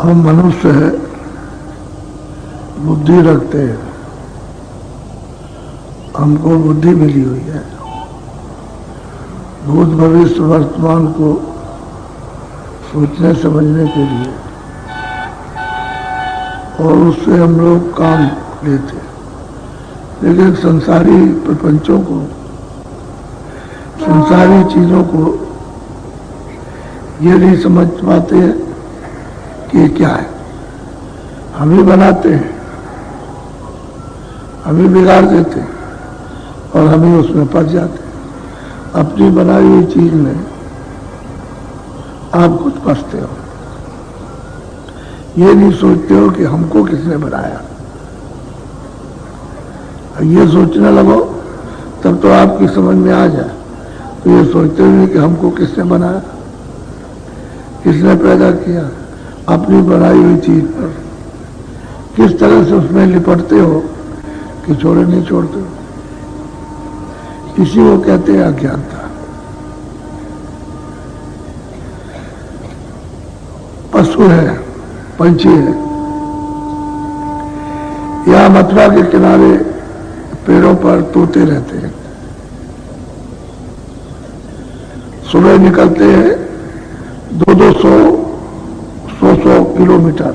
हम मनुष्य है, बुद्धि रखते हैं, हमको बुद्धि मिली हुई है भूत भविष्य वर्तमान को सोचने समझने के लिए, और उससे हम लोग काम लेते हैं। लेकिन संसारी प्रपंचों को, संसारी चीजों को ये नहीं समझ पाते हैं कि क्या है। हम ही बनाते हैं, हम ही बिगाड़ देते हैं और हम ही उसमें फंस जाते हैं। अपनी बनाई हुई चीज में आप खुद फंसते हो। ये नहीं सोचते हो कि हमको किसने बनाया। ये सोचने लगो तब तो आपकी समझ में आ जाए। तो ये सोचते हुए कि हमको किसने बनाया, किसने पैदा किया। अपनी बनाई हुई चीज पर किस तरह से उसमें लिपटते हो कि छोड़े नहीं छोड़ते हो। इसी को कहते हैं अज्ञानता। पशु है, पंछी है, या मथुरा के किनारे पेड़ों पर तोते रहते हैं। सुबह निकलते हैं 200-100 किलोमीटर,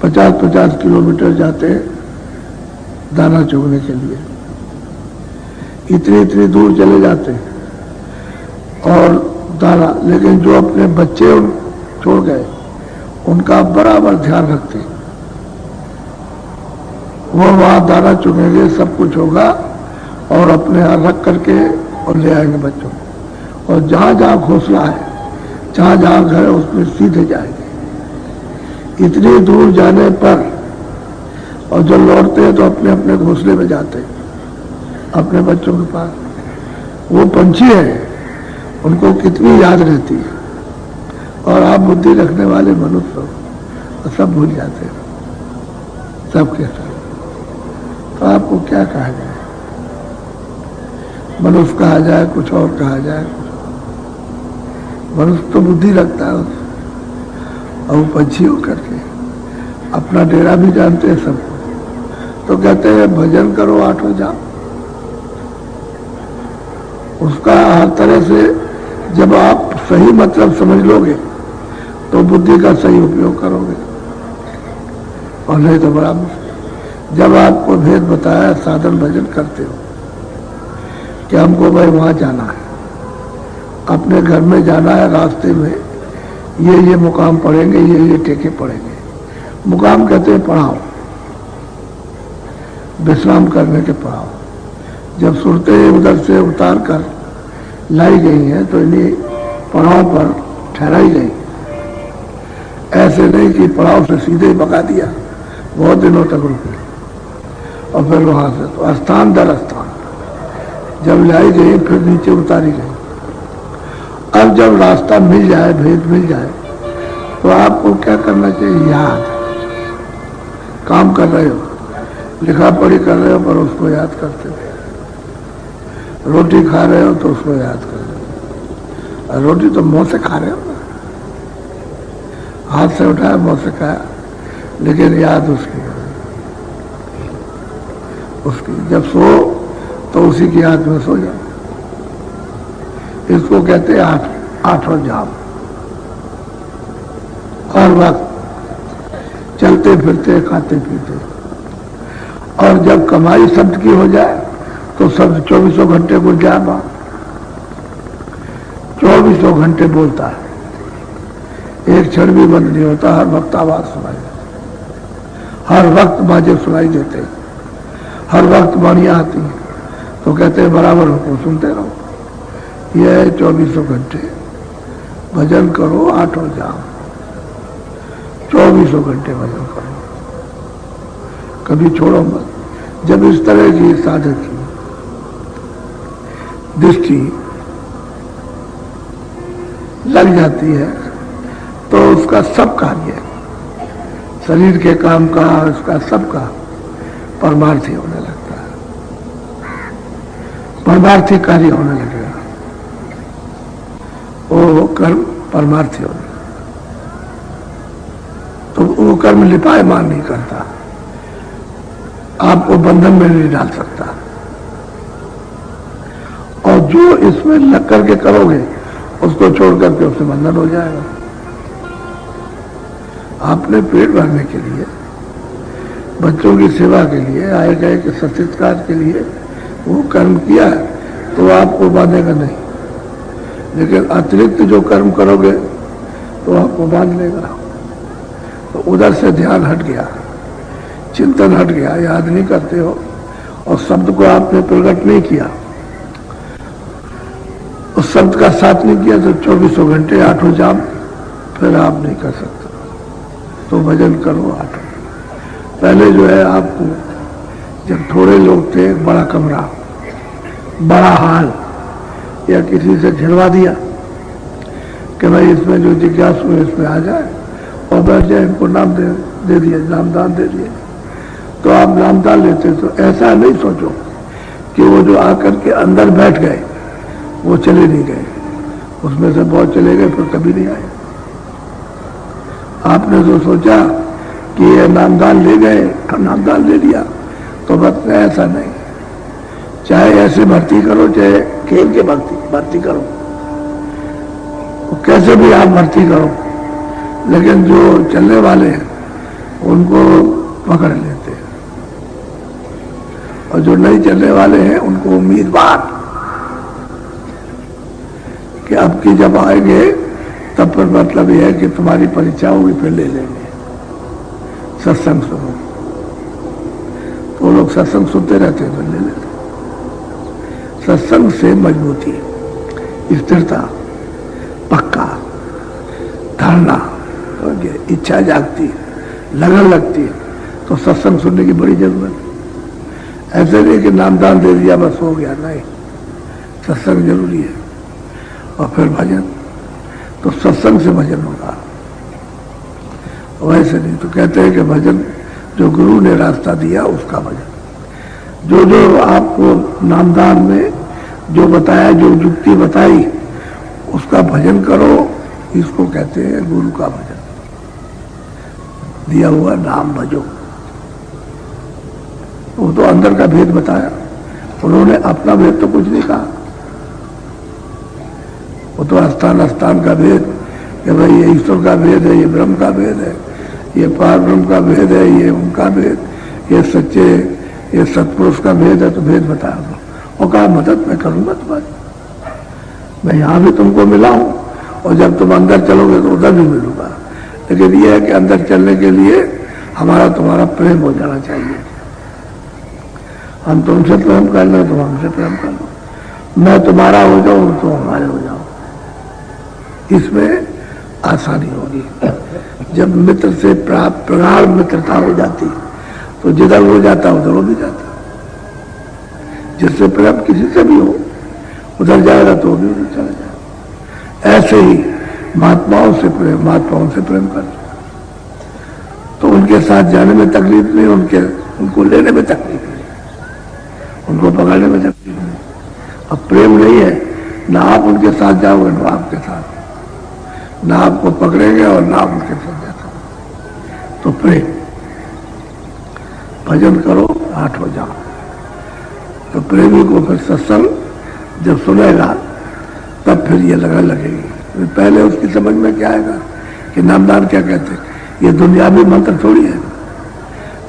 50-50 किलोमीटर जाते हैं दाना चुगने के लिए। इतनी दूर चले जाते हैं और दाना, लेकिन जो अपने बच्चे छोड़ गए उनका बराबर ध्यान रखते हैं। वो वहां दाना चुगेंगे, सब कुछ होगा और अपने यहाँ रख करके और ले आएंगे बच्चों को। और जहां जहां घोंसला है, जहां जहां घर है, उसमें सीधे जाएंगे। इतनी दूर जाने पर और जब लौटते हैं तो अपने अपने घोंसले में जाते हैं, अपने बच्चों के पास। वो पंछी है, उनको कितनी याद रहती है। और आप बुद्धि रखने वाले मनुष्य हो, सब भूल जाते हैं, सब के सब। तो आपको क्या कहा जाए, मनुष्य कहा जाए, कुछ और कहा जाए। मनुष्य तो बुद्धि रखता है और वो पंछी होकर के अपना डेरा भी जानते हैं सबको। तो कहते हैं भजन करो आठों जाम। उसका हर तरह से जब आप सही मतलब समझ लोगे तो बुद्धि का सही उपयोग करोगे, और नहीं तो बड़ा मुश्किल। जब आपको भेद बताया, साधन भजन करते हो कि हमको भाई वहां जाना है, अपने घर में जाना है, रास्ते में ये मुकाम पड़ेंगे, ये टेके पड़ेंगे। मुकाम कहते हैं पड़ाव, विश्राम करने के पड़ाव। जब सुरतें उधर से उतार कर लाई गई हैं तो इन्हीं पड़ाव पर ठहराई गई। ऐसे नहीं कि पड़ाव से सीधे ही भगा दिया, बहुत दिनों तक रुके और फिर वहां से तो स्थान दर स्थान जब लाई गई, फिर नीचे उतारी गई। अब जब रास्ता मिल जाए, भेद मिल जाए, तो आपको क्या करना चाहिए? याद। काम कर रहे हो, लिखा पढ़ी कर रहे हो, पर उसको याद करते थे। रोटी खा रहे हो तो उसको याद कर रहे हो। रोटी तो मुंह से खा रहे हो ना, हाथ से उठाया, मुंह से खाया, लेकिन याद उसकी जब सो तो उसी की याद में सो जाओ। इसको कहते हैं आठों जाम। हर वक्त चलते फिरते, खाते पीते। और जब कमाई शब्द की हो जाए तो शब्द 24 घंटे गुल जाए, 24 घंटे बोलता है, एक क्षण भी बंद नहीं होता। हर वक्त आवाज सुनाई देती, हर वक्त बाजे सुनाई देते, हर वक्त वाणियां आती हैं। तो कहते हैं बराबर उनको सुनते रहो। यह 24 घंटे भजन करो, आठों जाम। 24 घंटे भजन करो, कभी छोड़ो मत। जब इस तरह की साधक की दृष्टि लग जाती है तो उसका सब कार्य, शरीर के काम का, उसका सबका परमार्थी होने लगता है, परमार्थी कार्य होने लगेगा। वो कर्म परमार्थी होने, तो वो कर्म लिपायमान नहीं करता, आपको बंधन में नहीं डाल सकता। और जो इसमें लग करके करोगे उसको छोड़ करके उससे बंधन हो जाएगा। आपने पेट भरने के लिए, बच्चों की सेवा के लिए, आए गए के सत्कार के लिए वो कर्म किया तो आपको बांधेगा नहीं, लेकिन अतिरिक्त जो कर्म करोगे तो आपको बांध लेगा। तो उधर से ध्यान हट गया, चिंतन हट गया, याद नहीं करते हो और शब्द को आपने प्रकट नहीं किया, उस शब्द का साथ नहीं किया तो 24 घंटे 8 जाम फिर आप नहीं कर सकते। तो भजन करो 8। पहले जो है आपको, जब थोड़े लोग थे, एक बड़ा कमरा, बड़ा हाल, या किसी से झिड़वा दिया कि भाई इसमें जो जिज्ञासु है इसमें आ जाए और बैठ जाए, इनको नाम दे दिया, नामदान दे दिया, तो आप नामदान लेते। तो ऐसा नहीं सोचो कि वो जो आकर के अंदर बैठ गए वो चले नहीं गए, उसमें से बहुत चले गए फिर कभी नहीं आए। आपने तो सोचा कि ये नामदान ले गए, नामदान ले लिया, तो बस ऐसा नहीं। चाहे ऐसे भर्ती करो, चाहे खेल के भर्ती करो, कैसे भी आप भर्ती करो, लेकिन जो चलने वाले हैं उनको पकड़ लेते हैं, और जो नहीं चलने वाले हैं उनको उम्मीदवार कि अब की जब आएंगे तब पर मतलब यह है कि तुम्हारी परीक्षा होगी फिर ले लेंगे। सत्संग सुनो, तो लोग सत्संग सुनते रहते हैं फिर ले लेते। सत्संग से मजबूती, स्थिरता, पक्का धारणा, इच्छा जागती है, लगन लगती है, तो सत्संग सुनने की बड़ी जरूरत है। ऐसे नहीं कि नामदान दे दिया बस हो गया, नहीं, सत्संग जरूरी है। और फिर भजन, तो सत्संग से भजन होगा, वैसे नहीं। तो कहते हैं कि भजन जो गुरु ने रास्ता दिया उसका भजन, जो जो आपको नामदान में जो बताया, जो युक्ति बताई, उसका भजन करो, इसको कहते हैं गुरु का भजन। दिया हुआ नाम भजो, वो तो अंदर का भेद बताया, उन्होंने अपना भेद तो कुछ नहीं कहा, वो तो स्थान स्थान का भेद कि भाई ये ईश्वर का भेद है, ये ब्रह्म का भेद है, ये पार ब्रह्म का भेद है, ये उनका भेद, ये सच्चे, ये सत्पुरुष का भेद है, तो भेद बताया। और कहा मदद मैं करूंगा तुम्हारी, मैं यहां भी तुमको मिला हूं और जब तुम अंदर चलोगे तो उधर भी मिलूंगा, लेकिन यह है कि अंदर चलने के लिए हमारा तुम्हारा प्रेम हो जाना चाहिए। हम तुमसे प्रेम कर लो, तुम हमसे प्रेम कर लो, मैं तुम्हारा हो जाऊं तुम हमारे हो जाओ, इसमें आसानी होगी। जब मित्र से प्राप्त प्रगाढ़ मित्रता हो जाती तो जिधर हो जाता उधर हो भी जाता, जिससे प्रेम किसी से भी हो उधर जाएगा तो भी उधर चला जाएगा। ऐसे ही महात्माओं से प्रेम कर, तो उनके साथ जाने में तकलीफ नहीं, उनको लेने में तकलीफ नहीं, उनको पकड़ने में तकलीफ नहीं। अब प्रेम नहीं है, ना आप उनके साथ जाओगे ना आपके साथ, ना आपको पकड़ेंगे और ना आप उनके साथ जाते। तो प्रेम, भजन करो 8 हो जाओ। तो प्रेमी को फिर सत्संग जब सुनेगा तब फिर ये लगने लगेगी। पहले उसकी समझ में क्या आएगा कि नामदान क्या कहते हैं, ये दुनियावी मंत्र थोड़ी है,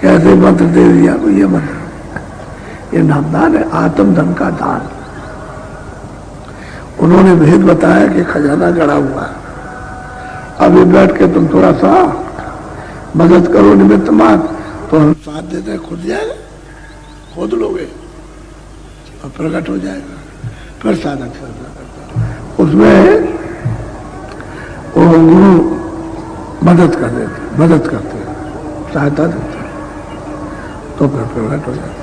कैसे मंत्र दे दिया को ये मंत्र, ये नामदान है, आत्म धन का दान। उन्होंने भेद बताया कि खजाना गड़ा हुआ है, अभी बैठ के तुम थोड़ा सा मदद करो निमित्त मात्र, तो हम साथ देते हैं, खुद जाएगा, खोद लोगे और प्रकट हो जाएगा। फिर साधक साधना करता है, उसमें वो गुरु मदद करते हैं, सहायता देते हैं, तो फिर प्रकट हो जाता है।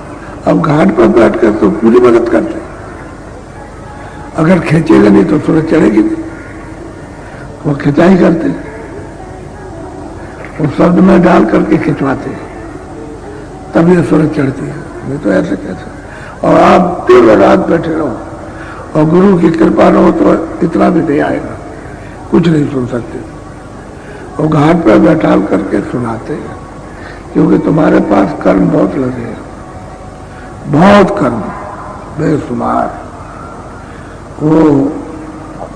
अब घाट पर बैठ कर तो पूरी मदद करते हैं, अगर खींचेगा नहीं तो सूरज चढ़ेगी नहीं, वो खिंचाई करते, वो शब्द में डाल करके खिंचवाते, तब ये सूरज चढ़ती है, नहीं तो ऐसे कैसे। और आप दिन रात बैठे रहो और गुरु की कृपा न हो तो इतना भी नहीं आएगा, कुछ नहीं सुन सकते। वो घाट पर बैठा करके सुनाते हैं, क्योंकि तुम्हारे पास कर्म बहुत लगे हैं, बहुत कर्म बेशुमार, वो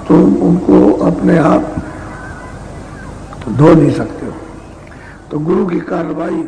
तुम उनको अपने आप धो नहीं सकते हो। तो गुरु की कार्रवाई